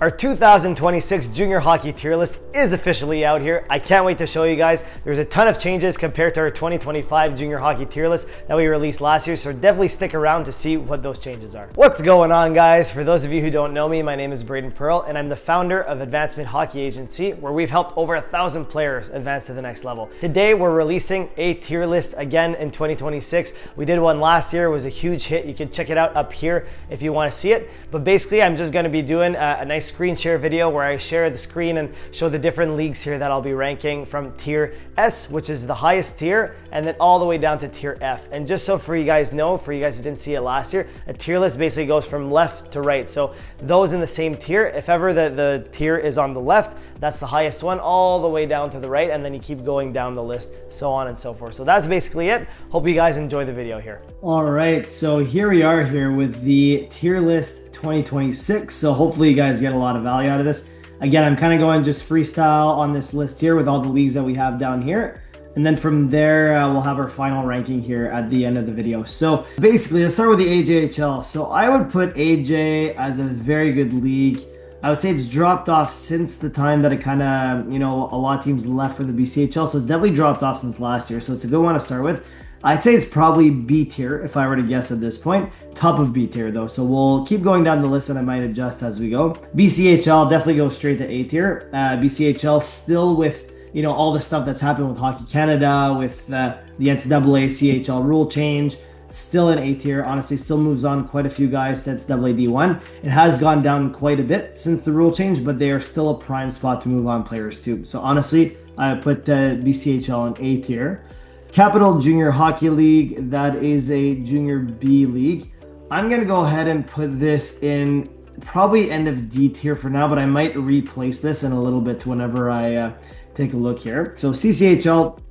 Our 2026 junior hockey tier list is officially out here. I can't wait to show you guys. There's a ton of changes compared to our 2025 junior hockey tier list that we released last year, so definitely stick around to see what those changes are. What's going on, guys? For those of you who don't know me, my name is Braden Pearl, and I'm the founder of Advancement Hockey Agency, where we've helped over 1,000 players advance to the next level. Today, we're releasing a tier list again in 2026. We did one last year. It was a huge hit. You can check it out up here if you want to see it. But basically, I'm just going to be doing a nice screen share video where I share the screen and show the different leagues here that I'll be ranking from tier S, which is the highest tier, and then all the way down to tier F. And just so for you guys know, for you guys who didn't see it last year, a tier list basically goes from left to right. So those in the same tier, if ever the tier is on the left, that's the highest one, all the way down to the right, and then you keep going down the list, so on and so forth. So that's basically it. Hope you guys enjoy the video here. All right, so here we are here with the tier list 2026. So hopefully you guys get a lot of value out of this. Again, I'm kind of going just freestyle on this list here with all the leagues that we have down here. And then from there, we'll have our final ranking here at the end of the video. So basically, let's start with the AJHL. So I would put AJ as a very good league. I would say it's dropped off since the time that it kind of, a lot of teams left for the BCHL. So it's definitely dropped off since last year. So it's a good one to start with. I'd say it's probably B tier if I were to guess at this point. Top of B tier though. So we'll keep going down the list and I might adjust as we go. BCHL definitely goes straight to A tier. BCHL still with, all the stuff that's happened with Hockey Canada, with the NCAA CHL rule change. Still in A tier. Honestly, still moves on quite a few guys to NCAA D1. It has gone down quite a bit since the rule change, but they are still a prime spot to move on players too. So honestly, I put BCHL in A tier. Capital Junior Hockey League, that is a Junior B league. I'm going to go ahead and put this in probably end of D tier for now, but I might replace this in a little bit whenever I take a look here. So CCHL,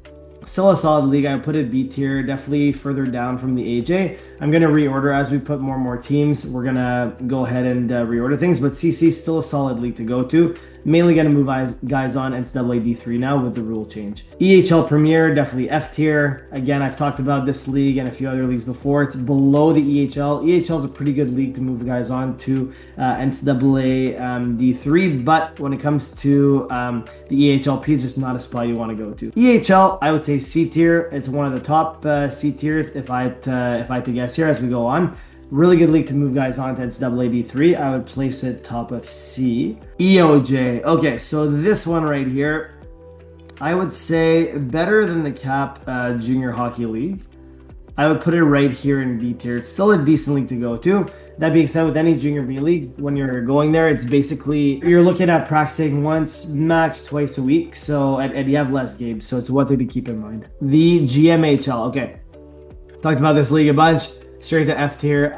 still a solid league. I would put it B tier, definitely further down from the AJ. I'm going to reorder as we put more and more teams. We're going to go ahead and reorder things, but CC is still a solid league to go to. Mainly going to move guys on NCAA D3 now with the rule change. EHL Premier, definitely F tier. Again, I've talked about this league and a few other leagues before. It's below the EHL. EHL is a pretty good league to move guys on to NCAA D3, but when it comes to the EHLP, it's just not a spot you want to go to. EHL, I would say C tier. It's one of the top C tiers if I had to guess here as we go on. Really good league to move guys on to NCAA D3. I would place it top of C. EOJ. Okay, so this one right here, I would say better than the CAP Junior Hockey League. I would put it right here in B tier. It's still a decent league to go to. That being said, with any Junior B league, when you're going there, it's basically, you're looking at practicing once, max twice a week. So, and you have less games. So it's one thing to keep in mind. The GMHL. Okay. Talked about this league a bunch. Straight to F tier.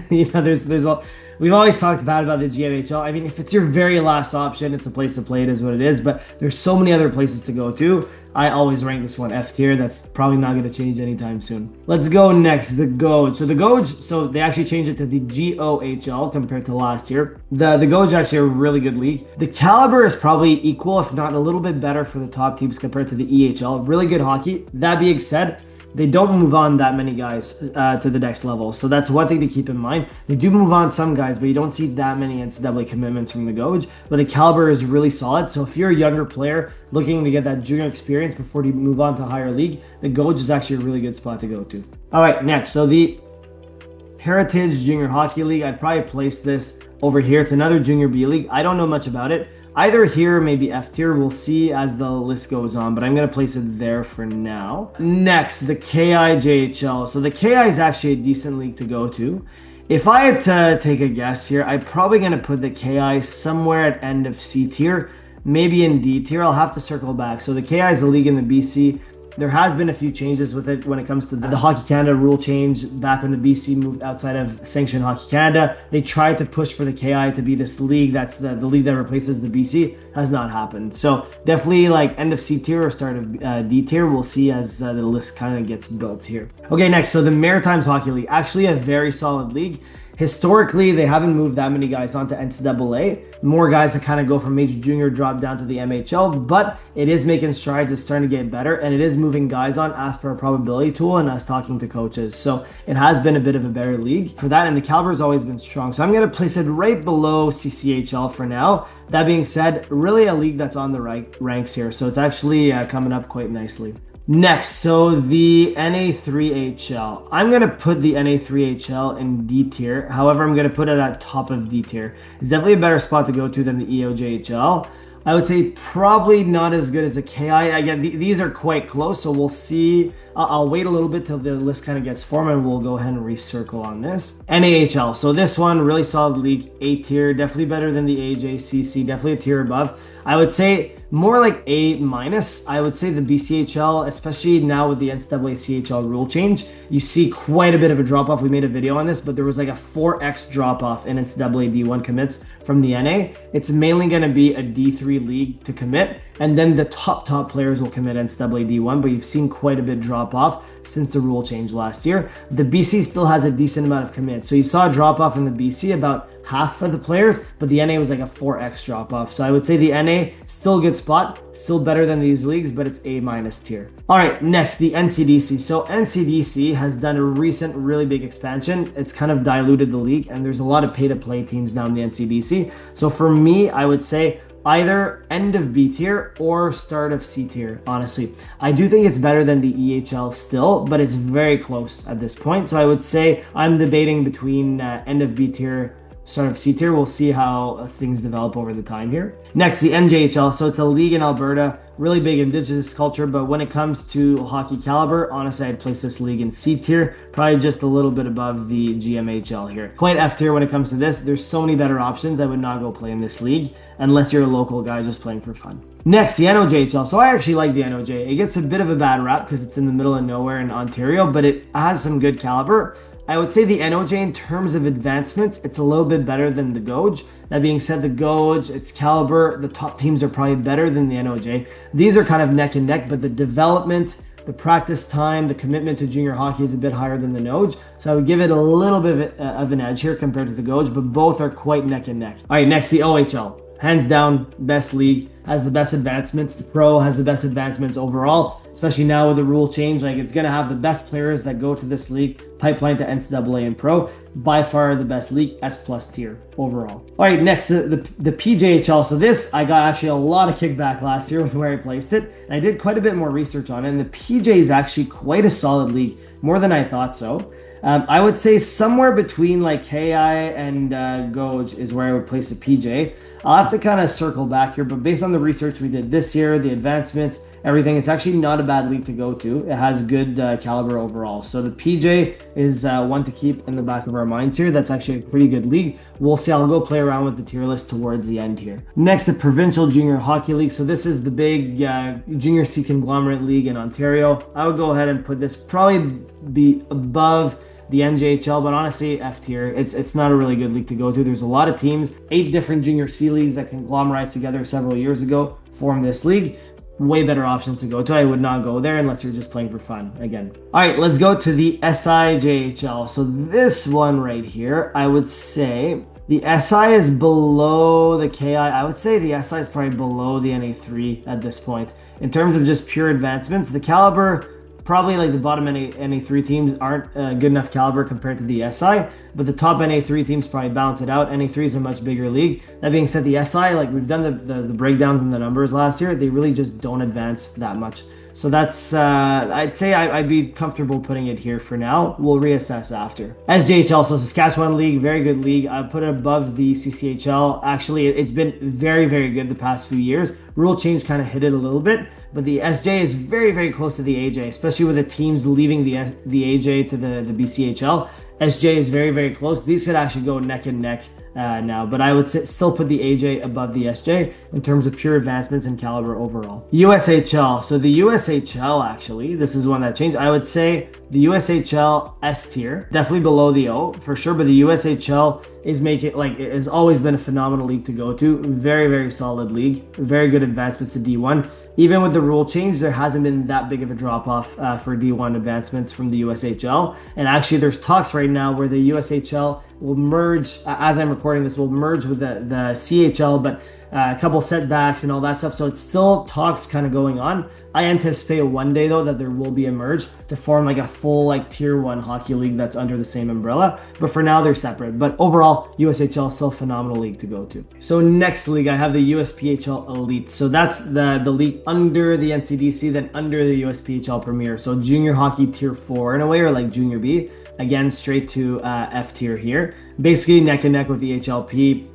We've always talked bad about the GMHL. I mean, if it's your very last option, it's a place to play. It is what it is. But there's so many other places to go to. I always rank this one F tier. That's probably not going to change anytime soon. Let's go next. The Goj. So the Goj. So they actually changed it to the GOHL compared to last year. The Goj actually a really good league. The caliber is probably equal, if not a little bit better, for the top teams compared to the EHL. Really good hockey. That being said, they don't move on that many guys to the next level. So that's one thing to keep in mind. They do move on some guys, but you don't see that many NCAA commitments from the Goj. But the caliber is really solid. So if you're a younger player looking to get that junior experience before you move on to a higher league, the Goj is actually a really good spot to go to. All right, next. So the Heritage Junior Hockey League, I'd probably place this over here. It's another Junior B league. I don't know much about it. Either here, maybe F tier. We'll see as the list goes on, but I'm going to place it there for now. Next, the KIJHL. So the KI is actually a decent league to go to. If I had to take a guess here, I'm probably going to put the KI somewhere at end of C tier, maybe in D tier. I'll have to circle back. So the KI is a league in the BC. There has been a few changes with it when it comes to the Hockey Canada rule change. Back when the BC moved outside of sanctioned Hockey Canada, they tried to push for the KI to be this league that's the league that replaces the BC. Has not happened. So definitely like end of C tier or start of D tier. We'll see as the list kind of gets built here. Okay, next. So the Maritimes Hockey League, actually a very solid league. Historically, they haven't moved that many guys onto NCAA. More guys that kind of go from major junior drop down to the MHL, but it is making strides. It's starting to get better, and it is moving guys on as per a probability tool and us talking to coaches. So it has been a bit of a better league for that, and the caliber has always been strong. So I'm going to place it right below CCHL for now. That being said, really a league that's on the right ranks here. So it's actually coming up quite nicely. Next, so the NA3HL. I'm going to put the NA3HL in D tier. However, I'm going to put it at top of D tier. It's definitely a better spot to go to than the EOJHL. I would say probably not as good as the KI. Again, these are quite close, so we'll see. I'll wait a little bit till the list kind of gets formed, and we'll go ahead and recircle on this. NAHL. So this one, really solid league, A tier, definitely better than the AJCC, definitely a tier above. I would say more like A minus. I would say the BCHL, especially now with the NCAA CHL rule change, you see quite a bit of a drop off. We made a video on this, but there was like a 4x drop off in NCAA D1 commits from the NA. It's mainly going to be a D3 league to commit, and then the top players will commit NCAA D1, but you've seen quite a bit drop off since the rule change last year. The BC still has a decent amount of commits. So you saw a drop off in the BC, about half of the players, but the NA was like a 4x drop off. So I would say the NA, still a good spot, still better than these leagues, but it's A minus tier. All right, next, the NCDC. So NCDC has done a recent really big expansion. It's kind of diluted the league, and there's a lot of pay to play teams now in the NCDC. So for me, I would say either end of B tier or start of C tier, honestly. I do think it's better than the EHL still, but it's very close at this point. So I would say I'm debating between end of B tier, start of C tier. We'll see how things develop over the time here. Next, the NJHL. So it's a league in Alberta, really big Indigenous culture, but when it comes to hockey caliber, honestly, I'd place this league in C tier, probably just a little bit above the GMHL here. Quite F tier when it comes to this. There's so many better options. I would not go play in this league unless you're a local guy just playing for fun. Next, the NOJHL. So I actually like the NOJ. It gets a bit of a bad rap because it's in the middle of nowhere in Ontario, but it has some good caliber. I would say the NOJ, in terms of advancements, it's a little bit better than the GOAJ. That being said, the GOAJ, its caliber, the top teams are probably better than the NOJ. These are kind of neck and neck, but the development, the practice time, the commitment to junior hockey is a bit higher than the NOJ. So I would give it a little bit of an edge here compared to the GOAJ, but both are quite neck and neck. All right, next, the OHL. Hands down, best league, has the best advancements. The Pro has the best advancements overall, especially now with the rule change. Like, it's going to have the best players that go to this league, pipeline to NCAA and Pro. By far the best league, S+ tier overall. All right, next, the PJHL. So this, I got actually a lot of kickback last year with where I placed it. And I did quite a bit more research on it. And the PJ is actually quite a solid league, more than I thought so. I would say somewhere between like KI and GOAJ is where I would place the PJ. I'll have to kind of circle back here, but based on the research we did this year, the advancements, everything, it's actually not a bad league to go to. It has good caliber overall. So the PJ is one to keep in the back of our minds here. That's actually a pretty good league. We'll see. I'll go play around with the tier list towards the end here. Next, the Provincial Junior Hockey League. So this is the big Junior C conglomerate league in Ontario. I would go ahead and put this probably be above the NJHL, but honestly, F tier. It's not a really good league to go to. There's a lot of teams, 8 different junior C leagues that conglomerated together several years ago, formed this league. Way better options to go to. I would not go there unless you're just playing for fun again. All right, let's go to the SIJHL. So this one right here, I would say the SI is below the KI. I would say the SI is probably below the NA3 at this point. In terms of just pure advancements, the caliber, probably like the bottom NA3 teams aren't good enough caliber compared to the SI, but the top NA3 teams probably balance it out. NA3 is a much bigger league. That being said, the SI, like we've done the breakdowns and the numbers last year, they really just don't advance that much. So that's, I'd say I'd be comfortable putting it here for now. We'll reassess after. SJHL, so Saskatchewan League, very good league. I put it above the CCHL. Actually, it's been very, very good the past few years. Rule change kind of hit it a little bit, but the SJ is very, very close to the AJ, especially with the teams leaving the AJ to the BCHL. SJ is very, very close. These could actually go neck and neck now, but I would still put the AJ above the SJ in terms of pure advancements and caliber overall. USHL, so the USHL, actually, this is one that changed. I would say the USHL S tier, definitely below the O for sure, but the USHL is making, like, it has always been a phenomenal league to go to. Very, very solid league. Very good advancements to D1. Even with the rule change, there hasn't been that big of a drop-off for D1 advancements from the USHL. And actually, there's talks right now where the USHL will merge, as I'm recording this, will merge with the CHL, but a couple setbacks and all that stuff. So it's still talks kind of going on. I anticipate one day though that there will be a merge to form like a full like tier 1 hockey league that's under the same umbrella. But for now they're separate. But overall, USHL is still a phenomenal league to go to. So next league, I have the USPHL Elite. So that's the league under the NCDC, then under the USPHL Premier. So junior hockey tier 4 in a way, or like junior B. Again, straight to F tier here. Basically neck and neck with the HLP.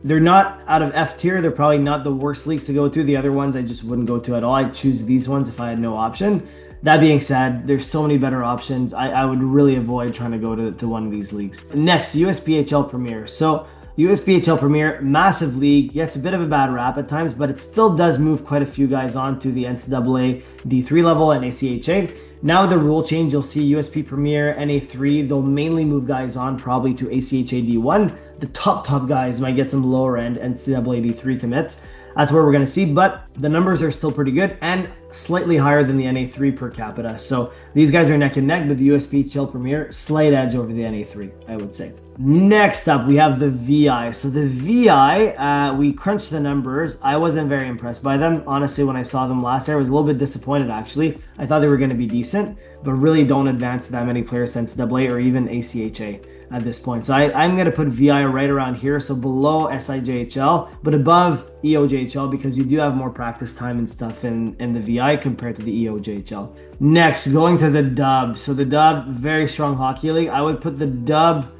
They're not out of F tier. They're probably not the worst leagues to go to. The other ones I just wouldn't go to at all. I'd choose these ones if I had no option. That being said, there's so many better options. I would really avoid trying to go to one of these leagues. Next, USPHL Premier. So USPHL Premier, massive league, gets a bit of a bad rap at times, but it still does move quite a few guys on to the NCAA D3 level and ACHA. Now with the rule change, you'll see USP Premier, NA3, they'll mainly move guys on probably to ACHA D1. The top guys might get some lower end NCAA D3 commits. That's where we're going to see, but the numbers are still pretty good and slightly higher than the NA3 per capita. So these guys are neck and neck, but the USPHL Premier, slight edge over the NA3, I would say. Next up, we have the VI. So the VI, we crunched the numbers. I wasn't very impressed by them. Honestly, when I saw them last year, I was a little bit disappointed actually. I thought they were going to be decent, but really don't advance that many players to NCAA or even ACHA at this point. So I'm going to put VI right around here. So below SIJHL, but above EOJHL because you do have more practice time and stuff in the VI compared to the EOJHL. Next, going to the Dub. So the Dub, very strong hockey league. I would put the Dub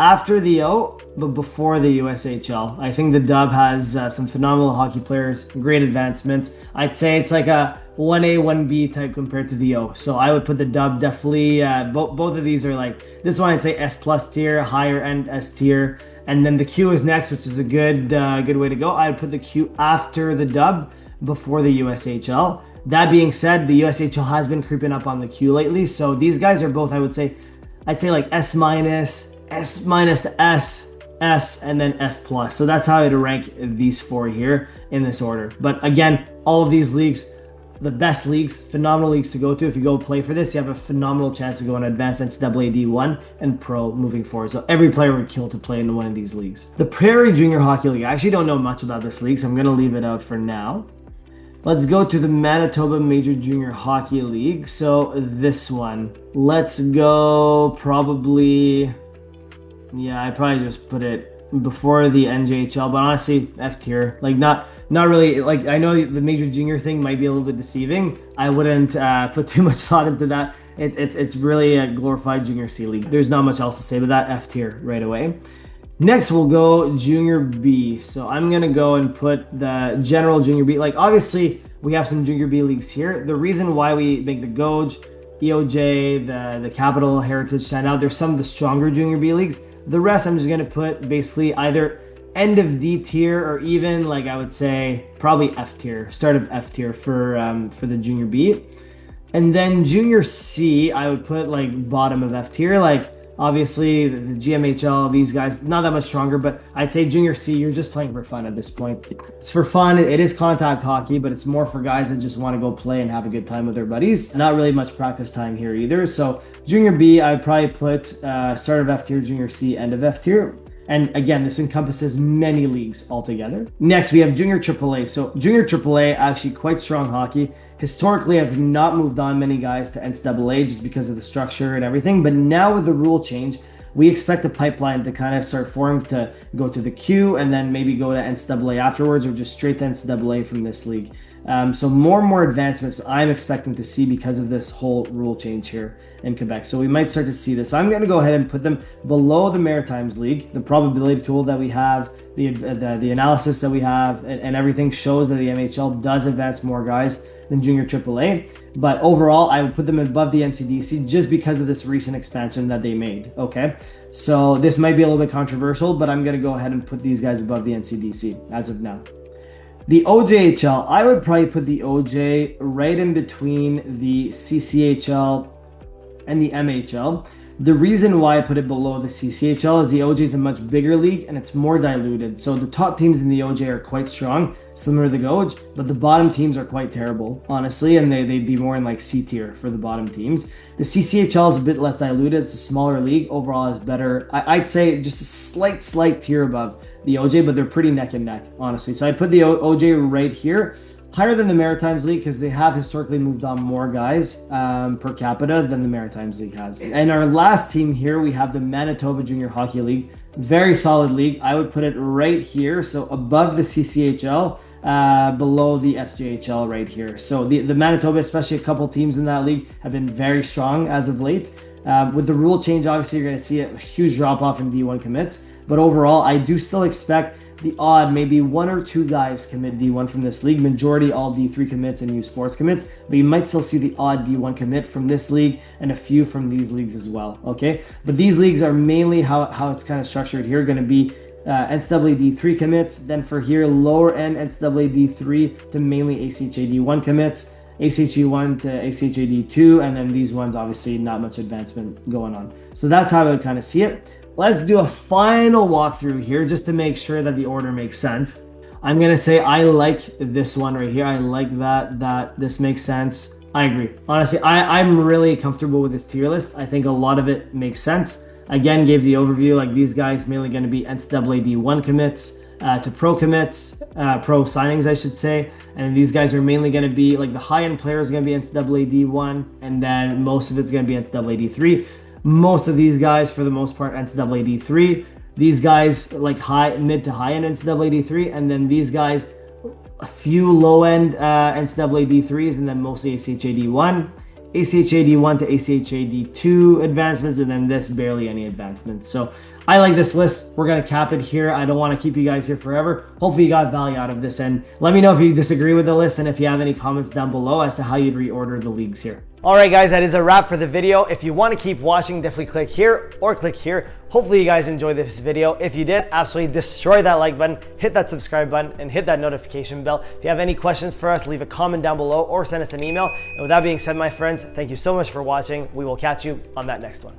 after the O, but before the USHL. I think the Dub has some phenomenal hockey players, great advancements. I'd say it's like a 1A, 1B type compared to the O. So I would put the Dub definitely, both of these are like, this one I'd say S plus tier, higher end S tier. And then the Q is next, which is a good way to go. I would put the Q after the Dub, before the USHL. That being said, the USHL has been creeping up on the Q lately. So these guys are both, I'd say like S minus, S minus to S, S, and then S plus. So that's how I'd rank these four here in this order. But again, all of these leagues, the best leagues, phenomenal leagues to go to. If you go play for this, you have a phenomenal chance to go and advance NCAA D1 and Pro moving forward. So every player would kill to play in one of these leagues. The Prairie Junior Hockey League, I actually don't know much about this league, so I'm going to leave it out for now. Let's go to the Manitoba Major Junior Hockey League. So this one, let's go probably... Yeah, I probably just put it before the NJHL, but honestly, F tier. Like not really. Like I know the major junior thing might be a little bit deceiving. I wouldn't put too much thought into that. It's really a glorified junior C league. There's not much else to say about that. F tier right away. Next, we'll go junior B. So I'm gonna go and put the general junior B. Like obviously, we have some junior B leagues here. The reason why we make the Goj, EOJ, the Capital Heritage stand out. There's some of the stronger junior B leagues. The rest I'm just going to put basically either end of D tier or even like I would say probably F tier, start of F tier for the junior B. And then junior C, I would put like bottom of F tier. Like obviously the GMHL, these guys, not that much stronger, but I'd say junior C, you're just playing for fun at this point. It's for fun. It is contact hockey, but it's more for guys that just want to go play and have a good time with their buddies. Not really much practice time here either. So junior B, I'd probably put start of F tier, junior C, end of F tier. And again, this encompasses many leagues altogether. Next, we have junior AAA. So junior AAA, actually quite strong hockey. Historically, I've not moved on many guys to NCAA just because of the structure and everything. But now with the rule change, we expect the pipeline to kind of start forming to go to the Q and then maybe go to NCAA afterwards or just straight to NCAA from this league. So more and more advancements I'm expecting to see because of this whole rule change here in Quebec. So we might start to see this. I'm going to go ahead and put them below the Maritimes League. The probability tool that we have, the analysis that we have, and everything shows that the MHL does advance more guys than junior AAA. But overall, I would put them above the NCDC just because of this recent expansion that they made. Okay, so this might be a little bit controversial, but I'm going to go ahead and put these guys above the NCDC as of now. The OJHL, I would probably put the OJ right in between the CCHL and the MHL. The reason why I put it below the CCHL is the OJ is a much bigger league and it's more diluted. So the top teams in the OJ are quite strong, similar to the GOAT, but the bottom teams are quite terrible, honestly, and they'd be more in like C tier for the bottom teams. The CCHL is a bit less diluted. It's a smaller league. Overall, is better. I'd say just a slight tier above the OJ, but they're pretty neck and neck, honestly. So I put the OJ right here. Higher than the Maritimes League because they have historically moved on more guys per capita than the Maritimes League has. And our last team here, we have the Manitoba Junior Hockey League. Very solid league. I would put it right here. So above the CCHL, below the SJHL right here. So the Manitoba, especially a couple teams in that league, have been very strong as of late. With the rule change, obviously, you're going to see a huge drop off in D1 commits. But overall, I do still expect the odd, maybe 1 or 2 guys commit D1 from this league. Majority all D3 commits and U Sports commits, but you might still see the odd D1 commit from this league and a few from these leagues as well, okay? But these leagues are mainly how it's kind of structured here, going to be NCAA D3 commits, then for here, lower end NCAA D3 to mainly ACHA D1 commits, ACHA 1 to ACHA D2, and then these ones, obviously, not much advancement going on. So that's how I would kind of see it. Let's do a final walkthrough here just to make sure that the order makes sense. I'm going to say I like this one right here. I like that this makes sense. I agree. Honestly, I'm really comfortable with this tier list. I think a lot of it makes sense. Again, gave the overview, like these guys mainly going to be NCAA D1 commits to pro commits, pro signings, I should say. And these guys are mainly going to be like the high-end players are going to be NCAA D1, and then most of it's going to be NCAA D3. Most of these guys, for the most part, NCAA D3. These guys, like mid to high end NCAA D3, and then these guys, a few low end NCAA D3s, and then mostly ACHA D1, ACHA D1 to ACHA D2 advancements, and then this barely any advancements. So I like this list. We're gonna cap it here. I don't want to keep you guys here forever. Hopefully you got value out of this, and let me know if you disagree with the list and if you have any comments down below as to how you'd reorder the leagues here. All right, guys, that is a wrap for the video. If you want to keep watching, definitely click here or click here. Hopefully you guys enjoyed this video. If you did, absolutely destroy that like button, hit that subscribe button, and hit that notification bell. If you have any questions for us, leave a comment down below or send us an email. And with that being said, my friends, thank you so much for watching. We will catch you on that next one.